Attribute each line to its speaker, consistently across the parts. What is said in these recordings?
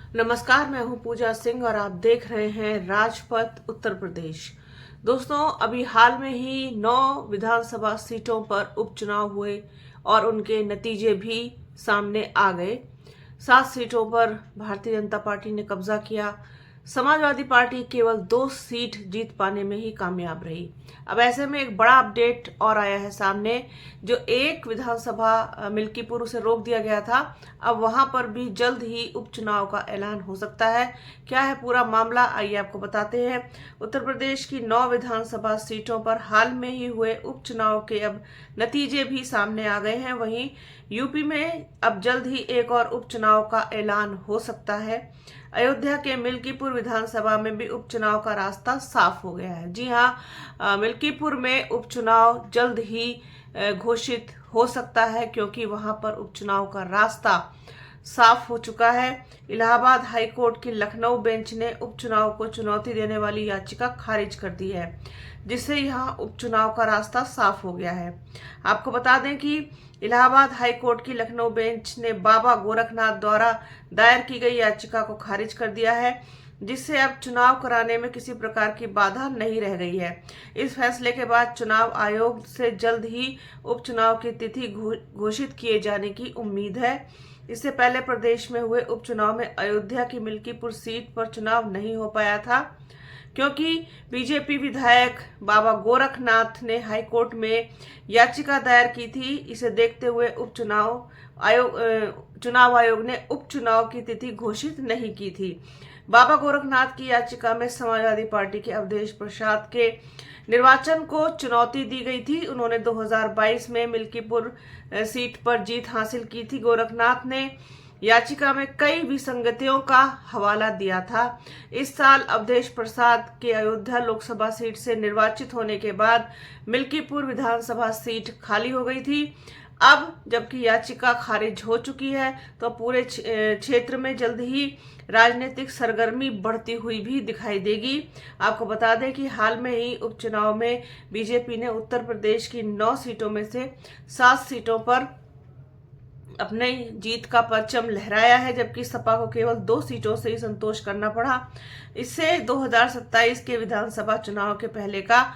Speaker 1: नमस्कार, मैं हूं पूजा सिंह और आप देख रहे हैं राजपथ उत्तर प्रदेश। दोस्तों, अभी हाल में ही 9 विधानसभा सीटों पर उपचुनाव हुए और उनके नतीजे भी सामने आ गए। 7 सीटों पर भारतीय जनता पार्टी ने कब्जा किया। समाजवादी पार्टी केवल 2 सीट जीत पाने में ही कामयाब रही। अब ऐसे में एक बड़ा अपडेट और आया है सामने। जो एक विधानसभा मिल्कीपुर उसे रोक दिया गया था, अब वहां पर भी जल्द ही उपचुनाव का ऐलान हो सकता है। क्या है पूरा मामला, आइए आपको बताते हैं। उत्तर प्रदेश की 9 विधानसभा सीटों पर हाल में ही हुए उपचुनाव के अब नतीजे भी सामने आ गए हैं। वहीं यूपी में अब जल्द ही एक और उपचुनाव का ऐलान हो सकता है। अयोध्या के मिल्कीपुर विधानसभा में भी उपचुनाव का रास्ता साफ हो गया है। जी हाँ, मिल्कीपुर में उपचुनाव जल्द ही घोषित हो सकता है, क्योंकि वहां पर उपचुनाव का रास्ता साफ हो चुका है। इलाहाबाद हाई कोर्ट की लखनऊ बेंच ने उपचुनाव को चुनौती देने वाली याचिका खारिज कर दी है, जिससे यहां उपचुनाव का रास्ता साफ हो गया है। आपको बता दें कि इलाहाबाद हाई कोर्ट की लखनऊ बेंच ने बाबा गोरखनाथ द्वारा दायर की गई याचिका को खारिज कर दिया है, जिससे अब चुनाव कराने में किसी प्रकार की बाधा नहीं रह गई है। इस फैसले के बाद चुनाव आयोग से जल्द ही उपचुनाव की तिथि घोषित किए जाने की उम्मीद है। इससे पहले प्रदेश में हुए उपचुनाव में अयोध्या की मिल्कीपुर सीट पर चुनाव नहीं हो पाया था, क्योंकि बीजेपी विधायक बाबा गोरखनाथ ने हाईकोर्ट में याचिका दायर की थी। इसे देखते हुए चुनाव आयोग ने उपचुनाव की तिथि घोषित नहीं की थी। बाबा गोरखनाथ की याचिका में समाजवादी पार्टी के अवधेश प्रसाद के निर्वाचन को चुनौती दी गई थी। उन्होंने 2022 में मिल्कीपुर सीट पर जीत हासिल की थी। गोरखनाथ ने याचिका में कई विसंगतियों का हवाला दिया था। इस साल अवधेश प्रसाद के अयोध्या लोकसभा सीट से निर्वाचित होने के बाद मिल्कीपुर विधानसभा सीट खाली हो गई थी। अब जबकि याचिका खारिज हो चुकी है, तो पूरे क्षेत्र में जल्द ही राजनीतिक सरगर्मी बढ़ती हुई भी दिखाई देगी। आपको बता दें कि हाल में ही उपचुनाव में बीजेपी ने उत्तर प्रदेश की 9 सीटों में से 7 सीटों पर अपने जीत का परचम लहराया है, जबकि सपा को केवल 2 सीटों से ही संतोष करना पड़ा। इससे 2027 के विधानसभा चुनाव के पहले का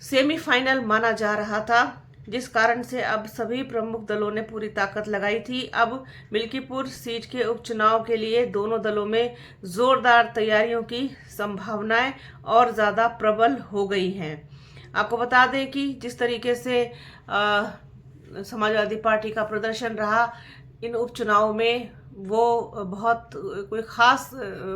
Speaker 1: सेमीफाइनल माना जा रहा था, जिस कारण से अब सभी प्रमुख दलों ने पूरी ताकत लगाई थी। अब मिल्कीपुर सीट के उपचुनाव के लिए दोनों दलों में जोरदार तैयारियों की संभावनाएं और ज्यादा प्रबल हो गई हैं। आपको बता दें कि जिस तरीके से समाजवादी पार्टी का प्रदर्शन रहा इन उपचुनाव में, वो बहुत कोई खास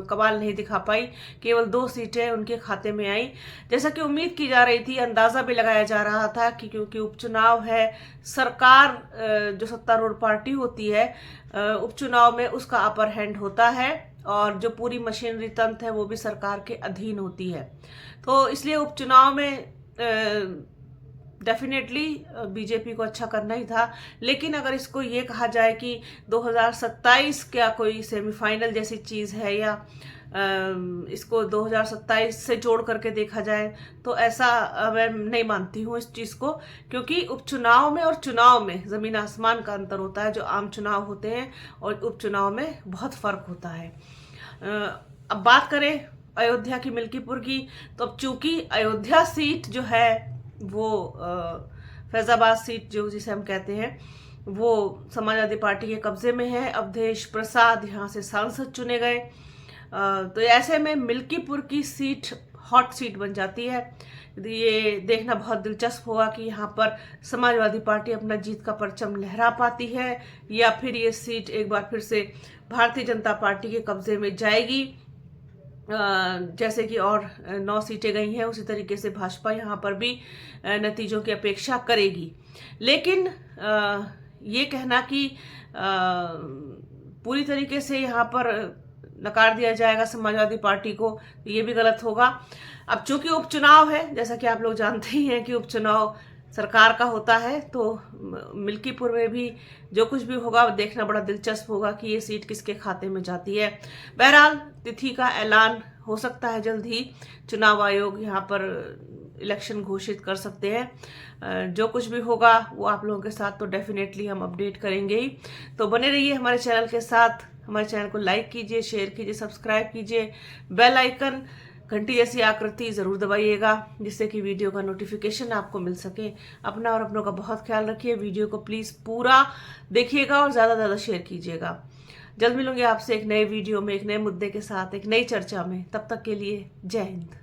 Speaker 1: कमाल नहीं दिखा पाई। केवल 2 सीटें उनके खाते में आई, जैसा कि उम्मीद की जा रही थी। अंदाजा भी लगाया जा रहा था कि क्योंकि उपचुनाव है, सरकार जो सत्तारूढ़ पार्टी होती है उपचुनाव में उसका अपर हैंड होता है, और जो पूरी मशीनरी तंत्र है वो भी सरकार के अधीन होती है। तो इसलिए उपचुनाव में डेफिनेटली बीजेपी को अच्छा करना ही था। लेकिन अगर इसको ये कहा जाए कि 2027 क्या कोई सेमीफाइनल जैसी चीज है, या इसको 2027 से जोड़ करके देखा जाए, तो ऐसा मैं नहीं मानती हूँ इस चीज को। क्योंकि उपचुनाव में और चुनाव में जमीन आसमान का अंतर होता है। जो आम चुनाव होते हैं और उपचुनाव में बहुत फर्क होता है। अब बात करें अयोध्या की मिल्कीपुर की, तो अब चूंकि अयोध्या सीट जो है वो फैजाबाद सीट जो जिसे हम कहते हैं, वो समाजवादी पार्टी के कब्जे में है। अवधेश प्रसाद यहाँ से सांसद चुने गए। तो ऐसे में मिल्कीपुर की सीट हॉट सीट बन जाती है। ये देखना बहुत दिलचस्प होगा कि यहाँ पर समाजवादी पार्टी अपना जीत का परचम लहरा पाती है, या फिर ये सीट एक बार फिर से भारतीय जनता पार्टी के कब्जे में जाएगी। जैसे कि और 9 सीटें गई हैं, उसी तरीके से भाजपा यहाँ पर भी नतीजों की अपेक्षा करेगी। लेकिन ये कहना कि पूरी तरीके से यहाँ पर नकार दिया जाएगा समाजवादी पार्टी को, ये भी गलत होगा। अब चूंकि उपचुनाव है, जैसा कि आप लोग जानते ही हैं कि उपचुनाव सरकार का होता है, तो मिल्कीपुर में भी जो कुछ भी होगा देखना बड़ा दिलचस्प होगा कि ये सीट किसके खाते में जाती है। बहरहाल तिथि का ऐलान हो सकता है जल्द ही। चुनाव आयोग यहाँ पर इलेक्शन घोषित कर सकते हैं। जो कुछ भी होगा वो आप लोगों के साथ तो डेफिनेटली हम अपडेट करेंगे ही। तो बने रहिए हमारे चैनल के साथ। हमारे चैनल को लाइक कीजिए, शेयर कीजिए, सब्सक्राइब कीजिए, बेल आइकन घंटी जैसी आकृति ज़रूर दबाइएगा जिससे कि वीडियो का नोटिफिकेशन आपको मिल सके। अपना और अपनों का बहुत ख्याल रखिए। वीडियो को प्लीज़ पूरा देखिएगा और ज़्यादा से ज़्यादा शेयर कीजिएगा। जल्द मिलूंगी आपसे एक नए वीडियो में, एक नए मुद्दे के साथ, एक नई चर्चा में। तब तक के लिए जय हिंद।